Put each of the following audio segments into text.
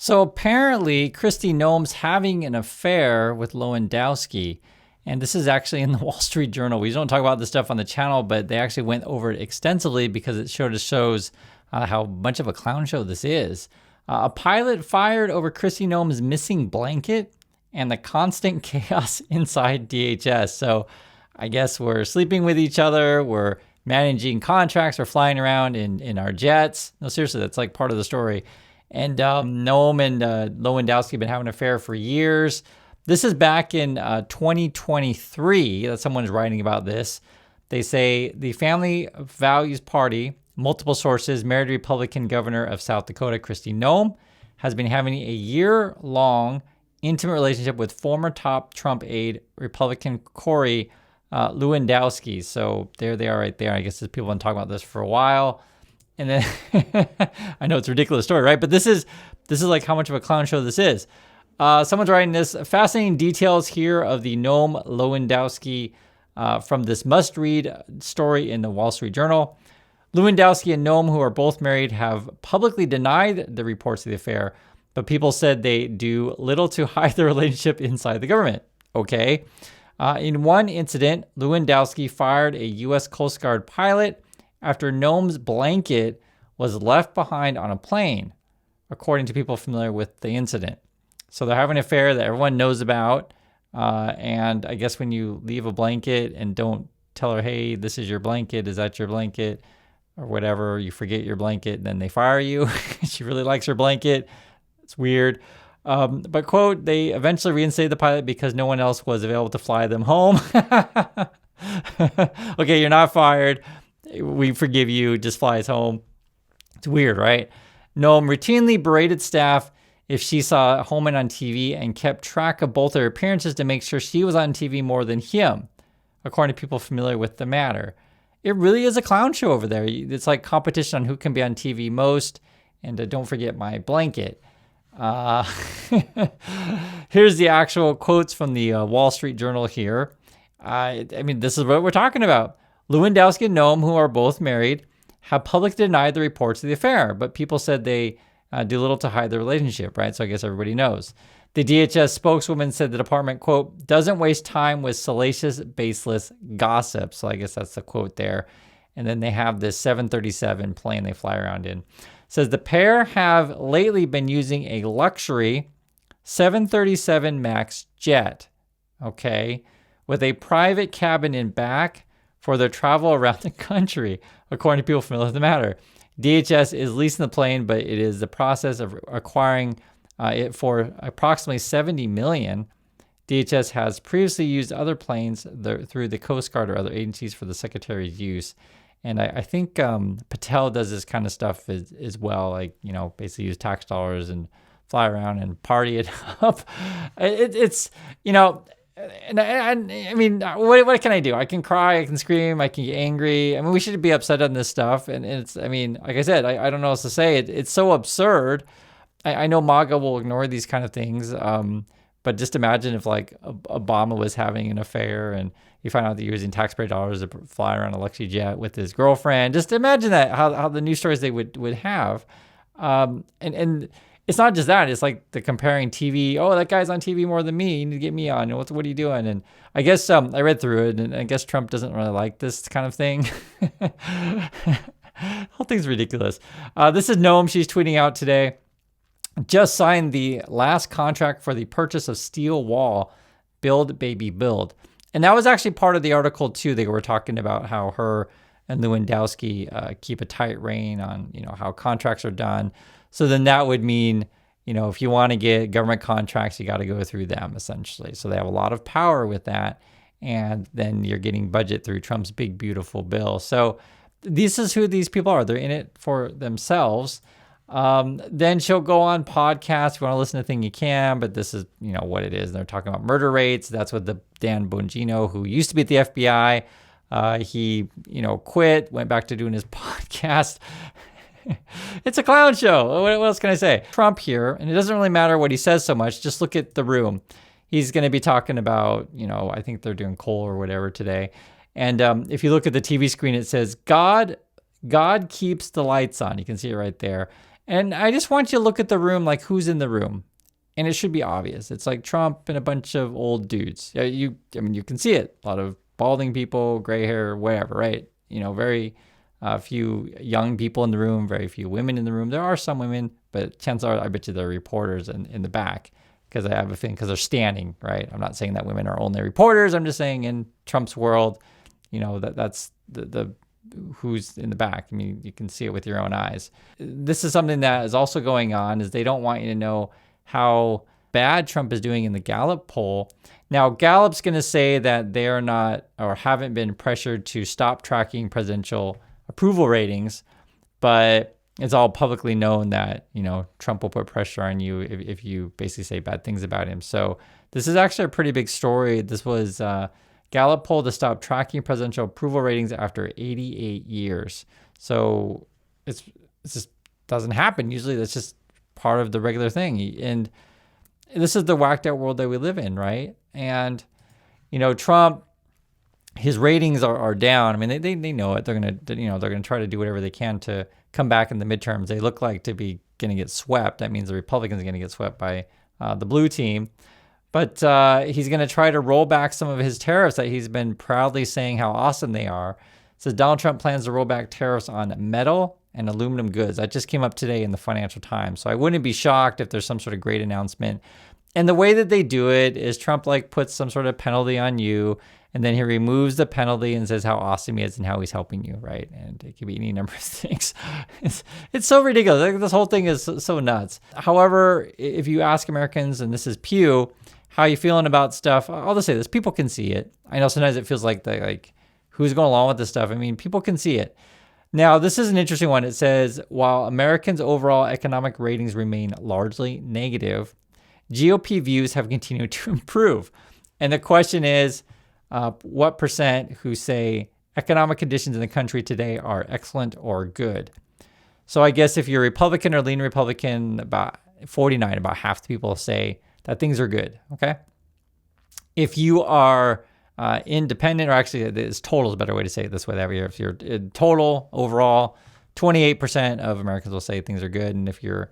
So apparently, Kristi Noem's having an affair with Lewandowski. And this is actually in the Wall Street Journal. We don't talk about this stuff on the channel, but they actually went over it extensively because it shows how much of a clown show this is. A pilot fired over Kristi Noem's missing blanket and the constant chaos inside DHS. So I guess we're sleeping with each other. We're managing contracts. We're flying around in our jets. No, seriously, that's like part of the story. And Noem and Lewandowski have been having an affair for years. This is back in 2023 that someone's writing about this. They say the Family Values Party, multiple sources, married Republican governor of South Dakota, Kristi Noem, has been having a year-long intimate relationship with former top Trump aide, Republican Corey Lewandowski. So there they are right there. I guess people have been talking about this for a while. And then I know it's a ridiculous story, right? But this is like how much of a clown show this is. Someone's writing this fascinating details here of the Noem-Lewandowski from this must-read story in the Wall Street Journal. Lewandowski and Noem, who are both married, have publicly denied the reports of the affair, but people said they do little to hide their relationship inside the government. Okay. In one incident, Lewandowski fired a U.S. Coast Guard pilot after Noem's blanket was left behind on a plane, according to people familiar with the incident. So they're having an affair that everyone knows about. And I guess when you leave a blanket and don't tell her, hey, this is your blanket, is that your blanket? Or whatever, you forget your blanket, and then they fire you. She really likes her blanket. It's weird. But quote, they eventually reinstated the pilot because no one else was available to fly them home. Okay, you're not fired. We forgive you. Just fly us home. It's weird, right? Noem routinely berated staff if she saw Holman on TV and kept track of both their appearances to make sure she was on TV more than him, according to people familiar with the matter. It really is a clown show over there. It's like competition on who can be on TV most. And don't forget my blanket. Here's the actual quotes from the Wall Street Journal here. I mean, this is what we're talking about. Lewandowski and Noem, who are both married, have publicly denied the reports of the affair, but people said they do little to hide the relationship, right? So I guess everybody knows. The DHS spokeswoman said the department, quote, doesn't waste time with salacious, baseless gossip. So I guess that's the quote there. And then they have this 737 plane they fly around in. It says the pair have lately been using a luxury 737 MAX jet, okay, with a private cabin in back for their travel around the country, according to people familiar with the matter. DHS is leasing the plane, but it is the process of acquiring it for approximately $70 million. DHS has previously used other planes through the Coast Guard or other agencies for the Secretary's use. And I think Patel does this kind of stuff as well, like, you know, basically use tax dollars and fly around and party it up. It's, you know, and I mean, what can I do? I can cry, I can scream, I can get angry. I mean, we should be upset on this stuff. And it's, I mean, like I said, I don't know what else to say. It's so absurd. I know MAGA will ignore these kind of things. But just imagine if like Obama was having an affair and you find out that you're using taxpayer dollars to fly around a luxury jet with his girlfriend. Just imagine that, how the news stories they would have. And it's not just that. It's like the comparing TV. Oh, that guy's on TV more than me. You need to get me on. What are you doing? And I guess I read through it, and I guess Trump doesn't really like this kind of thing. Whole thing's ridiculous. This is Noem. She's tweeting out today. Just signed the last contract for the purchase of steel wall. Build, baby, build. And that was actually part of the article, too. They were talking about how her and Lewandowski keep a tight rein on, you know, how contracts are done. So then that would mean, you know, if you want to get government contracts, you got to go through them, essentially. So they have a lot of power with that. And then you're getting budget through Trump's big, beautiful bill. So this is who these people are. They're in it for themselves. Then she'll go on podcasts. If you want to listen to the thing, you can, but this is, you know, what it is. They're talking about murder rates. That's what the Dan Bongino, who used to be at the FBI, he, you know, quit, went back to doing his podcast. It's a clown show. What else can I say? Trump here, and it doesn't really matter what he says so much. Just look at the room. He's going to be talking about, you know, I think they're doing coal or whatever today. And if you look at the TV screen, it says, God keeps the lights on. You can see it right there. And I just want you to look at the room, like who's in the room. And it should be obvious. It's like Trump and a bunch of old dudes. You can see it. A lot of balding people, gray hair, whatever, right? Very few young people in the room, very few women in the room. There are some women, but chances are, I bet you, they're reporters in the back, because I have a feeling, because they're standing, right? I'm not saying that women are only reporters. I'm just saying in Trump's world, that's the who's in the back. I mean, you can see it with your own eyes. This is something that is also going on, is they don't want you to know how bad Trump is doing in the Gallup poll. Now, Gallup's going to say that they are not, or haven't been pressured to stop tracking presidential approval ratings, but it's all publicly known that, Trump will put pressure on you if you basically say bad things about him. So this is actually a pretty big story. This was Gallup poll to stop tracking presidential approval ratings after 88 years. So it just doesn't happen. Usually that's just part of the regular thing. And this is the whacked out world that we live in, right? And, Trump, his ratings are down. I mean, they know it. They're gonna try to do whatever they can to come back in the midterms. They look like to be going to get swept. That means the Republicans are going to get swept by the blue team. But he's going to try to roll back some of his tariffs that he's been proudly saying how awesome they are. So Donald Trump plans to roll back tariffs on metal and aluminum goods. That just came up today in the Financial Times. So I wouldn't be shocked if there's some sort of great announcement. And the way that they do it is Trump puts some sort of penalty on you, and then he removes the penalty and says how awesome he is and how he's helping you, right? And it could be any number of things. It's so ridiculous. This whole thing is so nuts. However, if you ask Americans, and this is Pew, how you feeling about stuff, I'll just say this: people can see it. I know sometimes it feels like who's going along with this stuff. I mean, people can see it. Now, this is an interesting one. It says, while Americans' overall economic ratings remain largely negative, GOP views have continued to improve. And the question is, what percent who say economic conditions in the country today are excellent or good? So I guess if you're Republican or lean Republican, about 49, about half the people say that things are good, okay? If you are independent, or actually it's total is a better way to say it this way, that way, if you're total overall, 28% of Americans will say things are good. And if you're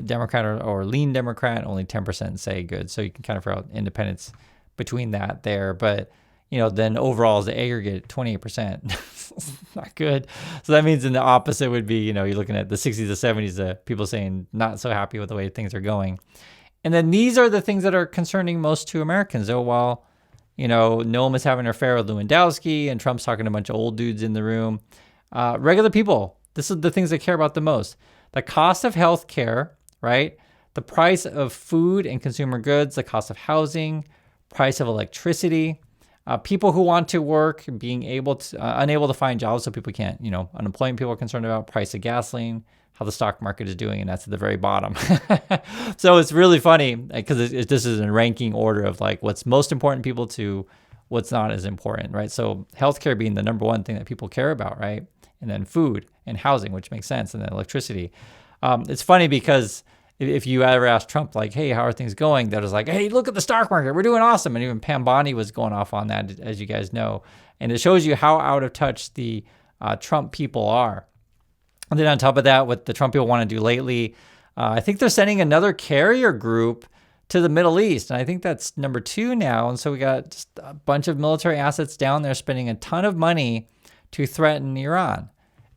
Democrat or lean Democrat, only 10% say good. So you can kind of figure out independence between that there. But, then overall as the aggregate, 28%, not good. So that means in the opposite would be, you're looking at the 60s to 70s, people saying not so happy with the way things are going. And then these are the things that are concerning most to Americans. So while, Noem is having an affair with Lewandowski and Trump's talking to a bunch of old dudes in the room, regular people, this is the things they care about the most. The cost of health care, right? The price of food and consumer goods, the cost of housing, price of electricity, people who want to work, being unable to find jobs so people can't, unemployment people are concerned about, price of gasoline, how the stock market is doing, and that's at the very bottom. So it's really funny because this is in ranking order of what's most important to people to what's not as important, right? So healthcare being the number one thing that people care about, right? And then food and housing, which makes sense, and then electricity. It's funny because if you ever ask Trump, hey, how are things going? That is hey, look at the stock market. We're doing awesome. And even Pam Bondi was going off on that, as you guys know. And it shows you how out of touch the Trump people are. And then on top of that, what the Trump people want to do lately, I think they're sending another carrier group to the Middle East. And I think that's number 2 now. And so we got just a bunch of military assets down there spending a ton of money to threaten Iran.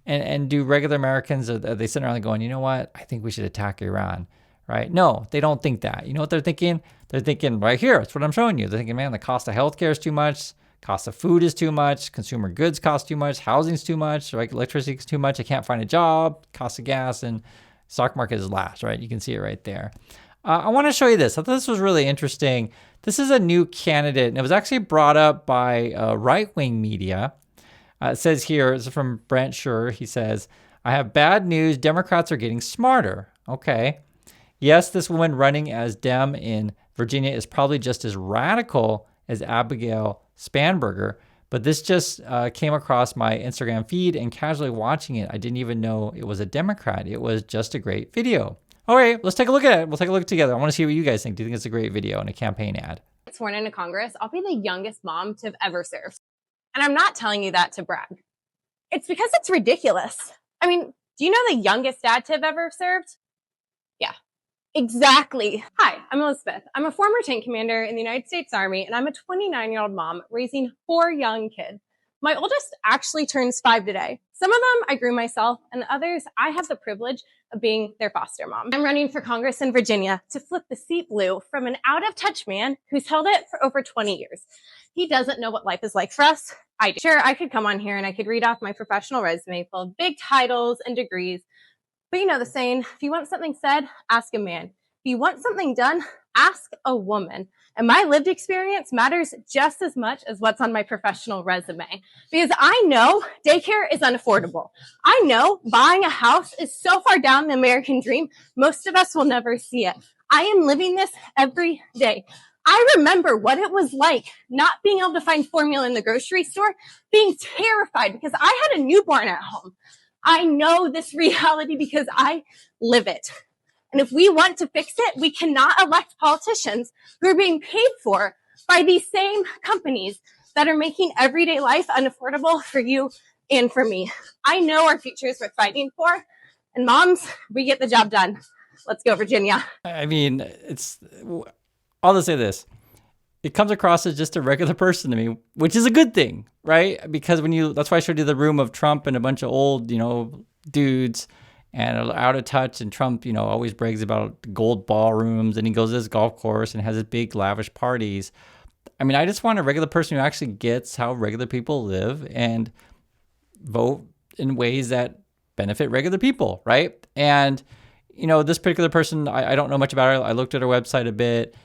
And do regular Americans, are they sit around going, you know what? I think we should attack Iran, right? No, they don't think that. You know what they're thinking? They're thinking right here. That's what I'm showing you. They're thinking, man, the cost of healthcare is too much. Cost of food is too much. Consumer goods cost too much. Housing's too much. Right? Electricity is too much. I can't find a job. Cost of gas and stock market is last, right? You can see it right there. I want to show you this. I thought this was really interesting. This is a new candidate, and it was actually brought up by right-wing media. It says here, it's from Brent Scher. He says, I have bad news. Democrats are getting smarter. Okay. Yes, this woman running as Dem in Virginia is probably just as radical as Abigail Spanberger, but this just came across my Instagram feed, and casually watching it, I didn't even know it was a Democrat. It was just a great video. All right, let's take a look at it. We'll take a look together. I want to see what you guys think. Do you think it's a great video and a campaign ad? Sworn into Congress, I'll be the youngest mom to have ever served. And I'm not telling you that to brag. It's because it's ridiculous. I mean, Do you know the youngest dad Tiv ever served? Yeah, exactly. Hi, I'm Elizabeth. I'm a former tank commander in the United States Army, and I'm a 29-year-old mom raising 4 young kids. My oldest actually turns 5 today. Some of them I grew myself, and others I have the privilege of being their foster mom. I'm running for Congress in Virginia to flip the seat blue from an out-of-touch man who's held it for over 20 years. He doesn't know what life is like for us. I do. Sure, I could come on here and I could read off my professional resume full of big titles and degrees, but you know the saying, if you want something said, ask a man. If you want something done, ask a woman. And my lived experience matters just as much as what's on my professional resume. Because I know daycare is unaffordable. I know buying a house is so far down the American dream, most of us will never see it. I am living this every day. I remember what it was like not being able to find formula in the grocery store, being terrified because I had a newborn at home. I know this reality because I live it. And if we want to fix it, we cannot elect politicians who are being paid for by these same companies that are making everyday life unaffordable for you and for me. I know our future is worth fighting for. And moms, we get the job done. Let's go, Virginia. I mean, I'll just say this. It comes across as just a regular person to me, which is a good thing, right? Because that's why I showed you the room of Trump and a bunch of old, dudes and out of touch. And Trump, always brags about gold ballrooms, and he goes to his golf course and has his big lavish parties. I mean, I just want a regular person who actually gets how regular people live and vote in ways that benefit regular people, right? And, this particular person, I don't know much about her. I looked at her website a bit.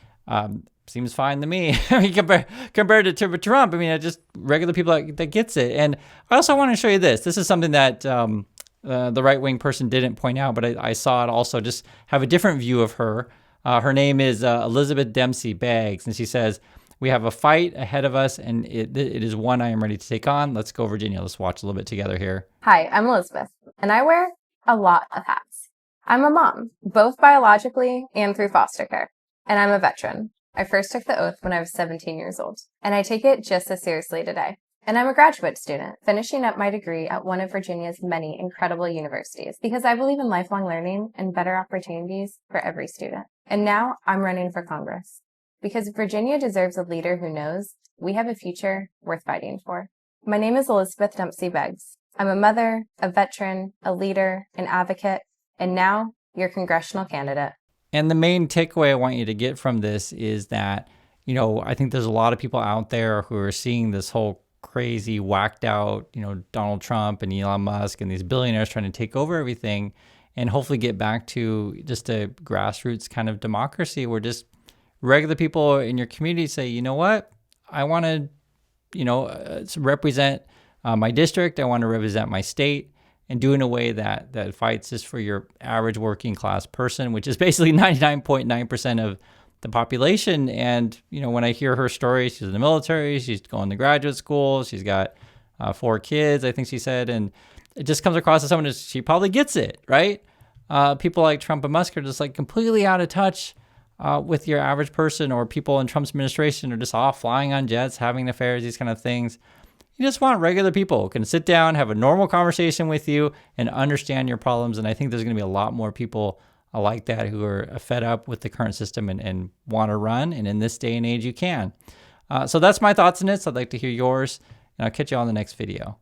Seems fine to me. I mean, compared to Trump, I mean, just regular people that gets it. And I also want to show you this. This is something that the right-wing person didn't point out, but I saw it also. Just have a different view of her. Her name is Elizabeth Dempsey Baggs, and she says, "We have a fight ahead of us, and it is one I am ready to take on. Let's go, Virginia." Let's watch a little bit together here. Hi, I'm Elizabeth, and I wear a lot of hats. I'm a mom, both biologically and through foster care, and I'm a veteran. I first took the oath when I was 17 years old, and I take it just as seriously today. And I'm a graduate student, finishing up my degree at one of Virginia's many incredible universities, because I believe in lifelong learning and better opportunities for every student. And now I'm running for Congress, because Virginia deserves a leader who knows we have a future worth fighting for. My name is Elizabeth Dempsey Beggs. I'm a mother, a veteran, a leader, an advocate, and now your congressional candidate. And the main takeaway I want you to get from this is that, I think there's a lot of people out there who are seeing this whole crazy, whacked out, Donald Trump and Elon Musk and these billionaires trying to take over everything, and hopefully get back to just a grassroots kind of democracy where just regular people in your community say, you know what, I want to, represent my district. I want to represent my state. And do in a way that fights just for your average working class person, which is basically 99.9% of the population. And, when I hear her story, she's in the military, she's going to graduate school, she's got 4 kids, I think she said, and it just comes across as someone who she probably gets it, right? People like Trump and Musk are just like completely out of touch with your average person, or people in Trump's administration are just off flying on jets, having affairs, these kind of things. You just want regular people who can sit down, have a normal conversation with you, and understand your problems. And I think there's going to be a lot more people like that who are fed up with the current system and want to run. And in this day and age, you can. So that's my thoughts on it. So I'd like to hear yours, and I'll catch you on the next video.